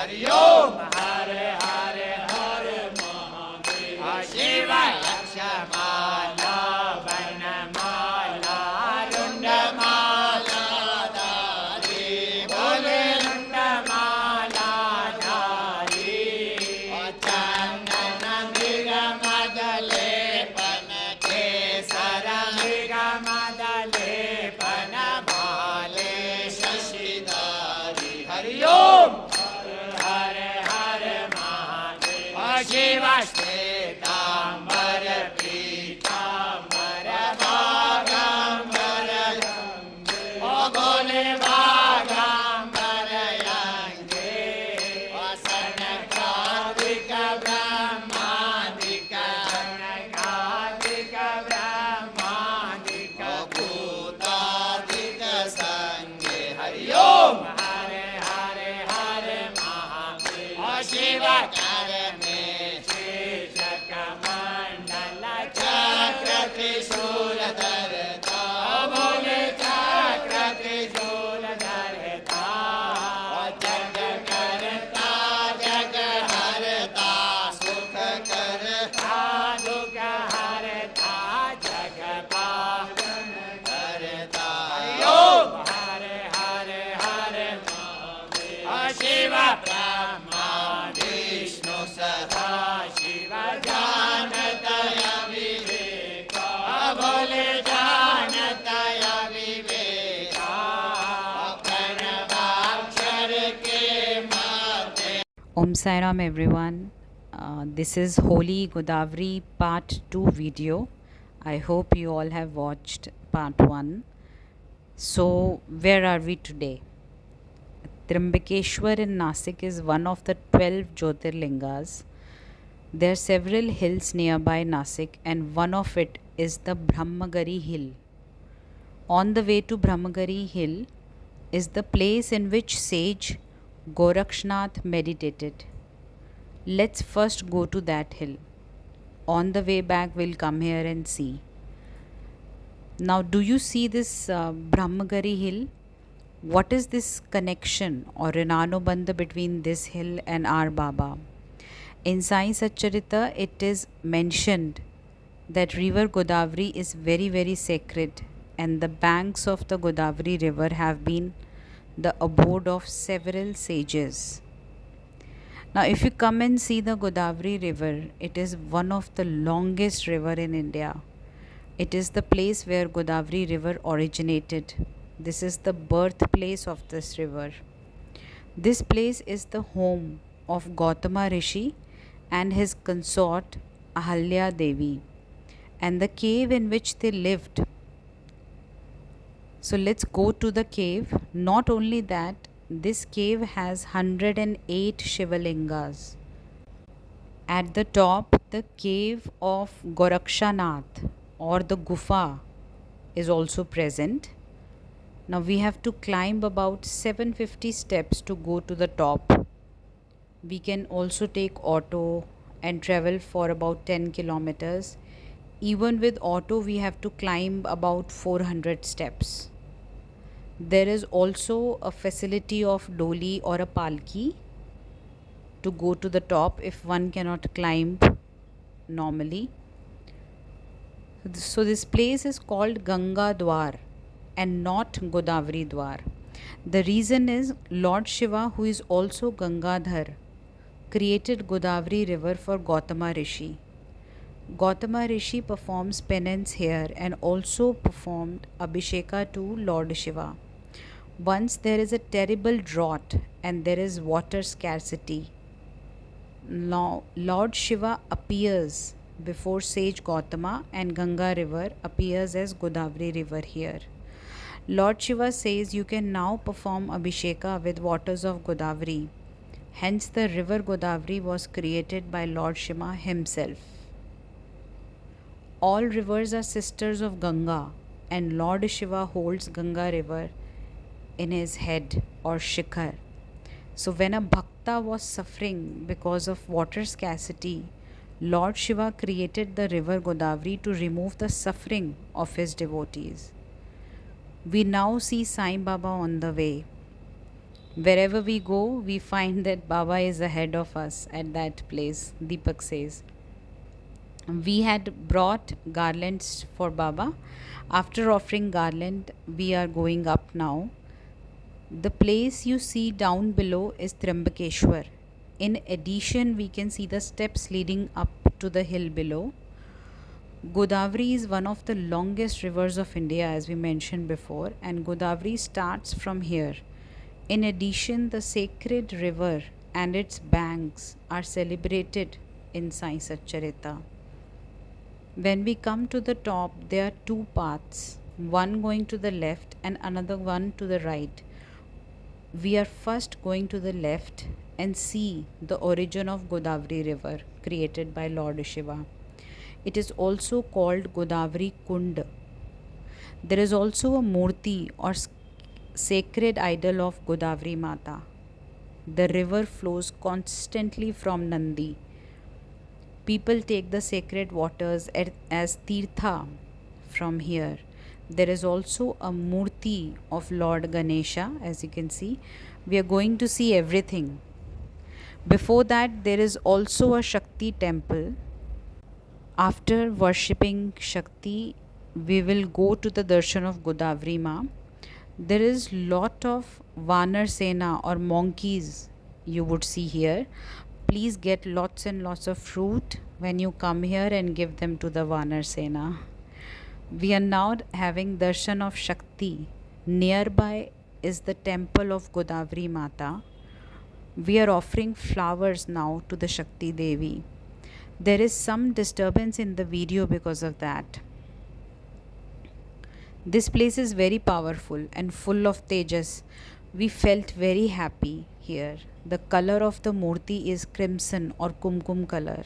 Hari Om. Hare Hare Hare Mahadev. Shiva Yakshamala Varnamala Rundamala Dhari. Bole Rundamala Dhari. Chandana Mrigamadale Panake Sara Mrigamadale Panamale Shashidari. Hari Om. Hare Hare Mahadev. Shiva Shvetambara Pitambara Bhagambara Gole Bhagambara Yange Vasanakadika Brahmadika Sanakadika Brahmadika Bhutadika Sange. Hari Om. Hare Hare Hare Mahadev. Shiva Karame Shishakamandalah Chakra Trishula Dharta. Bole Chakra Trishula Dharta. Jaga Karta Jaga Harta Sukha Karta Dukha Harta Jaga Pavan Karta. Hari Om. Hare Hare Hare Mahadev. Shiva Brahma Vishnu Sada Shiva Janataya Viveka. Bole Janataya Viveka. Pranavakshar ke madhya. Om Sai Ram everyone. This is Holy Godavari part 2 video. I hope you all have watched part 1. So where are we today? Trimbakeshwar in Nasik is one of the 12 Jyotirlingas. There are several hills nearby Nasik and one of it is the Brahmagari hill. On the way to Brahmagari hill is the place in which sage Gorakshnath meditated. Let's first go to that hill. On the way back we'll come here and see. Now do you see this Brahmagari hill? What is this connection or Rinanubandha between this hill and our Baba? In Sai Satcharita it is mentioned that river Godavari is very very sacred and the banks of the Godavari river have been the abode of several sages. Now if you come and see the Godavari river, it is one of the longest river in India. It is the place where Godavari river originated. This is the birthplace of this river. This place is the home of Gautama Rishi and his consort Ahalya Devi and the cave in which they lived. So let's go to the cave. Not only that, this cave has 108 Shivalingas. At the top, the cave of Gorakshanath or the Gufa is also present. Now we have to climb about 750 steps to go to the top. We can also take auto and travel for about 10 kilometers. Even with auto we have to climb about 400 steps. There is also a facility of doli or a palki to go to the top if one cannot climb normally. So this place is called Ganga Dwar and not Godavari Dwar. The reason is Lord Shiva, who is also Gangadhar, created Godavari river for Gautama Rishi. Gautama Rishi performs penance here and also performed Abhisheka to Lord Shiva. Once there is a terrible drought and there is water scarcity, now Lord Shiva appears before sage Gautama and Ganga river appears as Godavari river here. Lord Shiva says you can now perform Abhisheka with waters of Godavari. Hence the river Godavari was created by Lord Shiva himself. All rivers are sisters of Ganga and Lord Shiva holds Ganga river in his head or shikhar. So when a bhakta was suffering because of water scarcity, Lord Shiva created the river Godavari to remove the suffering of his devotees. We now see Sai Baba on the way. Wherever we go, we find that Baba is ahead of us at that place, Deepak says. We had brought garlands for Baba. After offering garland, we are going up now. The place you see down below is Trimbakeshwar. In addition, we can see the steps leading up to the hill below. Godavari is one of the longest rivers of India, as we mentioned before, and Godavari starts from here. In addition, the sacred river and its banks are celebrated in Sai Satcharita. When we come to the top, there are two paths, one going to the left and another one to the right. We are first going to the left and see the origin of Godavari river created by Lord Shiva. It is also called Godavari Kund. There is also a murti or sacred idol of Godavari Mata. The river flows constantly from Nandi. People take the sacred waters as tirtha from here. There is also a murti of Lord Ganesha, as you can see. We are going to see everything. Before that, there is also a Shakti temple. After worshipping Shakti, we will go to the darshan of Godavari Ma. There is lot of Vanar Sena or monkeys you would see here. Please get lots and lots of fruit when you come here and give them to the Vanar Sena. We are now having darshan of Shakti. Nearby is the temple of Godavari Mata. We are offering flowers now to the Shakti Devi. There is some disturbance in the video because of that. This place is very powerful and full of tejas. We felt very happy here. The color of the murti is crimson or kumkum color.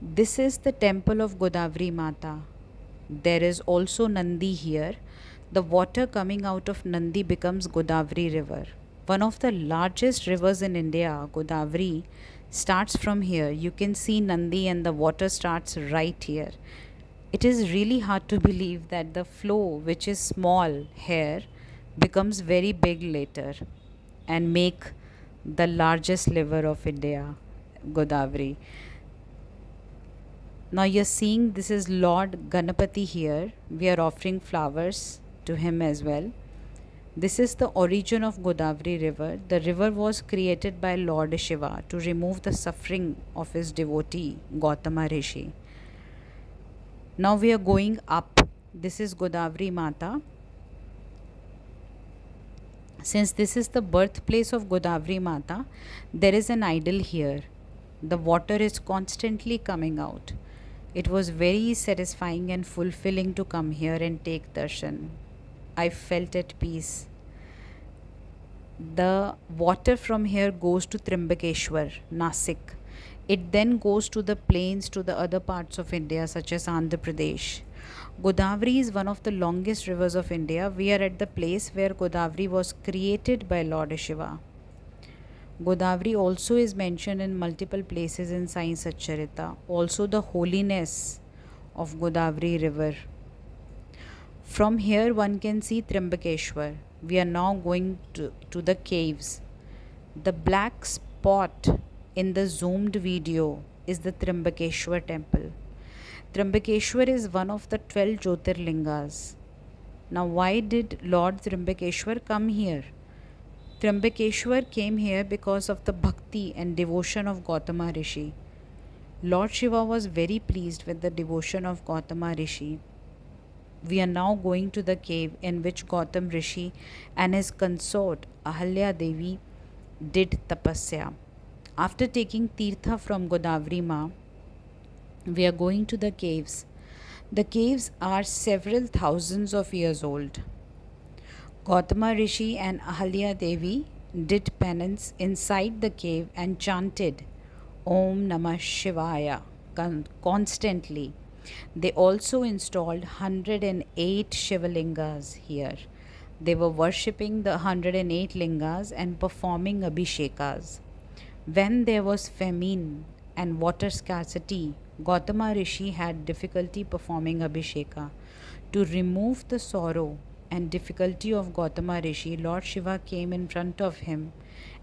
This is the temple of Godavari Mata. There is also Nandi here. The water coming out of Nandi becomes Godavari river. One of the largest rivers in India, Godavari, starts from here. You can see Nandi and the water starts right here. It is really hard to believe that the flow, which is small here, becomes very big later and make the largest river of India, Godavari. Now you're seeing this is Lord Ganapati here. We are offering flowers to him as well. This is the origin of Godavari river. The river was created by Lord Shiva to remove the suffering of his devotee Gautama Rishi. Now we are going up. This is Godavari Mata. Since this is the birthplace of Godavari Mata, there is an idol here. The water is constantly coming out. It was very satisfying and fulfilling to come here and take darshan. I felt at peace. The water from here goes to Trimbakeshwar, Nasik. It then goes to the plains to the other parts of India such as Andhra Pradesh. Godavari is one of the longest rivers of India. We are at the place where Godavari was created by Lord Shiva. Godavari also is mentioned in multiple places in Sai Satcharita. Also the holiness of Godavari river. From here one can see Trimbakeshwar. We are now going to the caves. The black spot in the zoomed video is the Trimbakeshwar temple. Trimbakeshwar is one of the 12 Jyotirlingas. Now why did Lord Trimbakeshwar come here? Trimbakeshwar came here because of the bhakti and devotion of Gautama Rishi. Lord Shiva was very pleased with the devotion of Gautama Rishi. We are now going to the cave in which Gautam Rishi and his consort Ahalya Devi did tapasya. After taking tirtha from Godavari Ma, we are going to the caves. The caves are several thousands of years old. Gautama Rishi and Ahalya Devi did penance inside the cave and chanted Om Namah Shivaya constantly. They also installed 108 Shivalingas here. They were worshipping the 108 lingas and performing abhishekas. When there was famine and water scarcity, Gautama Rishi had difficulty performing abhisheka. To remove the sorrow and difficulty of Gautama Rishi, Lord Shiva came in front of him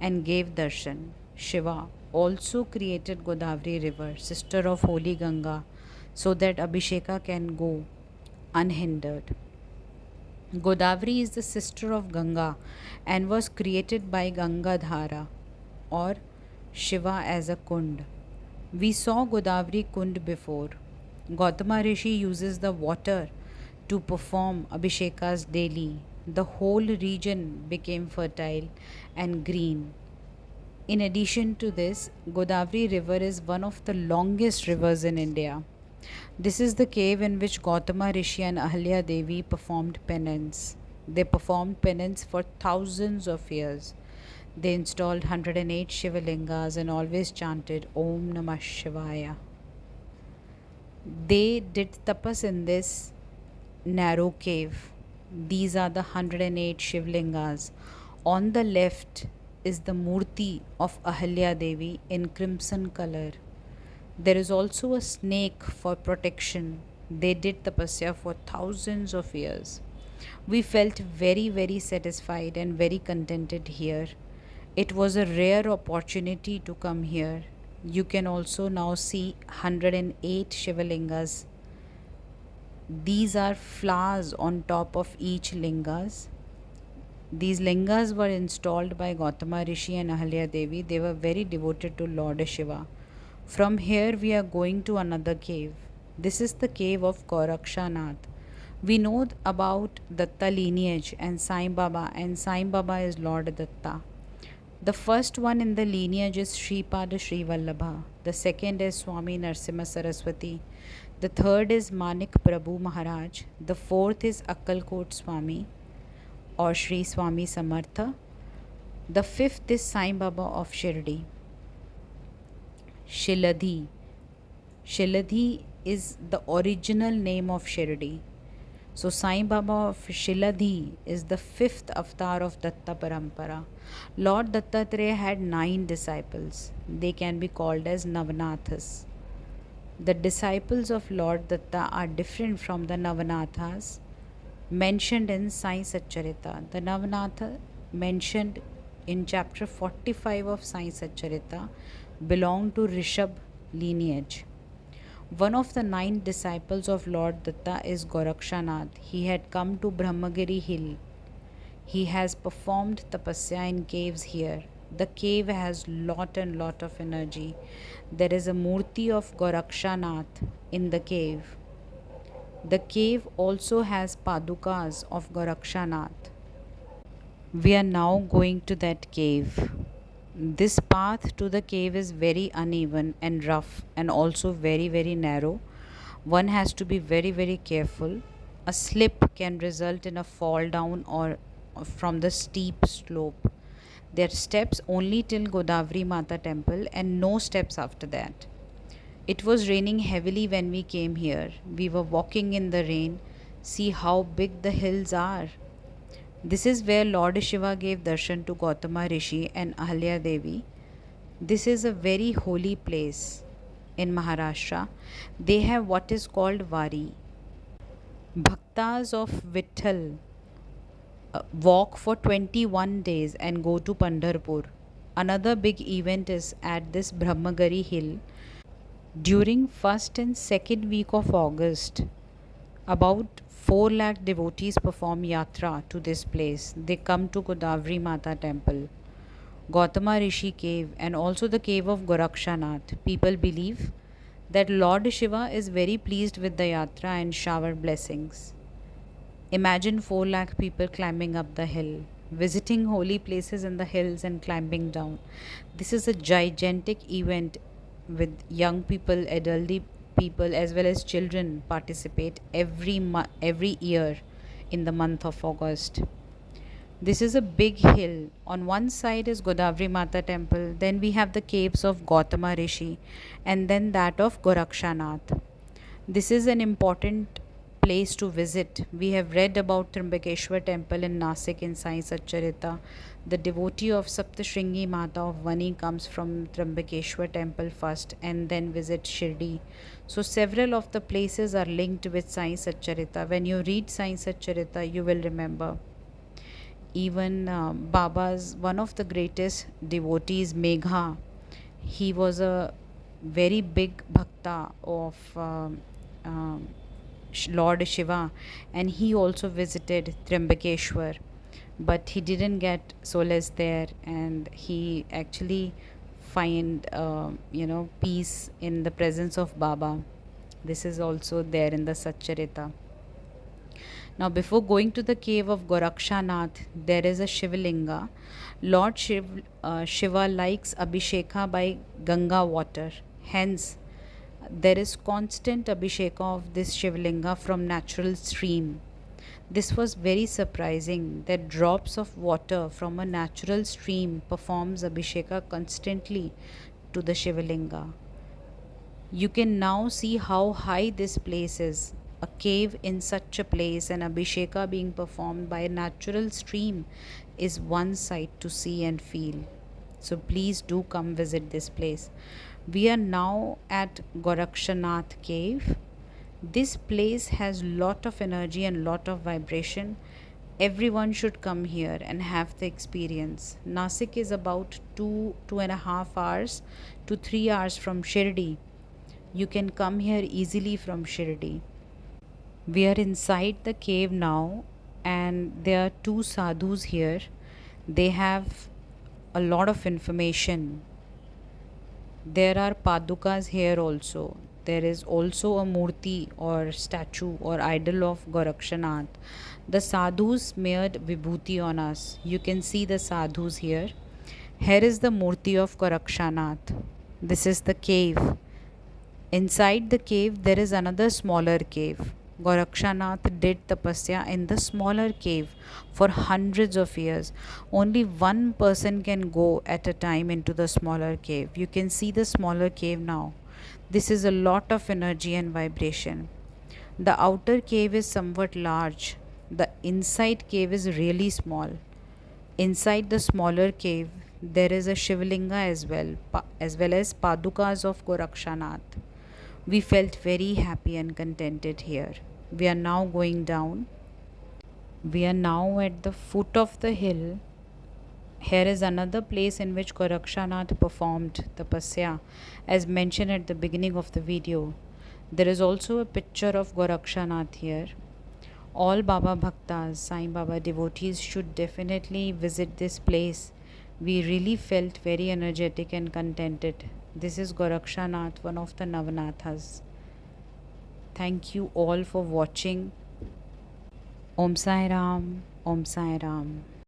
and gave darshan. Shiva also created Godavari river, sister of holy Ganga, so that Abhisheka can go unhindered. Godavari is the sister of Ganga and was created by Gangadhara or Shiva as a kund. We saw Godavari kund before. Gautama Rishi uses the water to perform Abhishekas daily. The whole region became fertile and green. In addition to this, Godavari river is one of the longest rivers in India. This is the cave in which Gautama Rishi and Ahalya Devi performed penance. They performed penance for thousands of years. They installed 108 Shivalingas and always chanted Om Namah Shivaya. They did tapas in this narrow cave. These are the 108 Shivlingas. On the left is the Murti of Ahalya Devi in crimson color. There is also a snake for protection. They did tapasya for thousands of years. We felt very, very satisfied and very contented here. It was a rare opportunity to come here. You can also now see 108 Shivalingas. These are flowers on top of each lingas. These lingas were installed by Gautama Rishi and Ahalya Devi. They were very devoted to Lord Shiva. From here we are going to another cave. This is the cave of Gorakshanath. We know about Datta lineage and Sai Baba, and Sai Baba is Lord Datta. The first one in the lineage is Sripada Sri Vallabha. The second is Swami Narsimha Saraswati. The third is Manik Prabhu Maharaj. The fourth is Akkalkot Swami or Sri Swami Samartha. The fifth is Sai Baba of Shirdi. Shiladhi. Shiladhi is the original name of Shirdi. So Sai Baba of Shiladhi is the fifth avatar of Datta Parampara. Lord Dattatreya had 9 disciples. They can be called as Navanathas. The disciples of Lord Datta are different from the Navanathas mentioned in Sai Satcharita. The Navanatha mentioned in chapter 45 of Sai Satcharita belong to Rishabh lineage. One of the 9 disciples of Lord Datta is Gorakshanath. He had come to Brahmagiri hill. He has performed tapasya in caves here. The cave has lot of energy. There is a murti of Gorakshanath in the cave. The cave also has padukas of Gorakshanath. We are now going to that cave. This path to the cave is very uneven and rough and also very narrow. One has to be very careful. A slip can result in a fall down or from the steep slope. There are steps only till Godavari Mata temple and no steps after that. It was raining heavily when we came here. We were walking in the rain. See how big the hills are. This is where Lord Shiva gave darshan to Gautama Rishi and Ahalya Devi. This is a very holy place in Maharashtra. They have what is called Vari. Bhaktas of Vitthal walk for 21 days and go to Pandharpur. Another big event is at this Brahmagari hill. During first and second week of August, about 4 lakh devotees perform yatra to this place. They come to Godavari Mata temple, Gautama Rishi cave and also the cave of Gorakshanath. People believe that Lord Shiva is very pleased with the yatra and shower blessings. Imagine 4 lakh people climbing up the hill, visiting holy places in the hills and climbing down. This is a gigantic event with young people, elderly people as well as children participate every year in the month of August. This is a big hill. On one side is Godavari Mata temple, then we have the caves of Gautama Rishi and then that of Gorakshanath. This is an important place to visit. We have read about Trimbakeshwar temple in Nasik in Sai Satcharita. The devotee of Saptashringi Mata of Vani comes from Trimbakeshwar temple first and then visits Shirdi. So several of the places are linked with Sai Satcharita. When you read Sai Satcharita, you will remember. Even Baba's one of the greatest devotees, Megha, he was a very big bhakta of um, Lord Shiva, and he also visited Trimbakeshwar, but he didn't get solace there, and he actually find peace in the presence of Baba. This is also there in the Satcharita. Now, before going to the cave of Gorakshanath, there is a Shivlinga. Shiva likes Abhisheka by Ganga water. Hence, there is constant Abhisheka of this Shivlinga from natural stream. This was very surprising that drops of water from a natural stream performs Abhisheka constantly to the Shivlinga. You can now see how high this place is. A cave in such a place and Abhisheka being performed by a natural stream is one sight to see and feel. So please do come visit this place. We are now at Gorakshanath cave. This place has lot of energy and lot of vibration. Everyone should come here and have the experience. Nasik is about 2.5 hours to 3 hours from Shirdi. You can come here easily from Shirdi. We are inside the cave now, and there are two sadhus here. They have a lot of information. There are padukas here also. There is also a murti or statue or idol of Gorakshanath. The sadhus smeared vibhuti on us. You can see the sadhus here. Here is the murti of Gorakshanath. This is the cave. Inside the cave, there is another smaller cave. Gorakshanath did tapasya in the smaller cave for hundreds of years. Only one person can go at a time into the smaller cave. You can see the smaller cave now. This is a lot of energy and vibration. The outer cave is somewhat large. The inside cave is really small. Inside the smaller cave, there is a Shivlinga as well as Padukas of Gorakshanath. We felt very happy and contented here. We are now going down. We are now at the foot of the hill. Here is another place in which Gorakshanath performed tapasya, as mentioned at the beginning of the video. There is also a picture of Gorakshanath here. All Baba Bhaktas, Sai Baba devotees should definitely visit this place. We really felt very energetic and contented. This is Gorakshanath, one of the Navanathas. Thank you all for watching. Om Sai Ram, Om Sai Ram.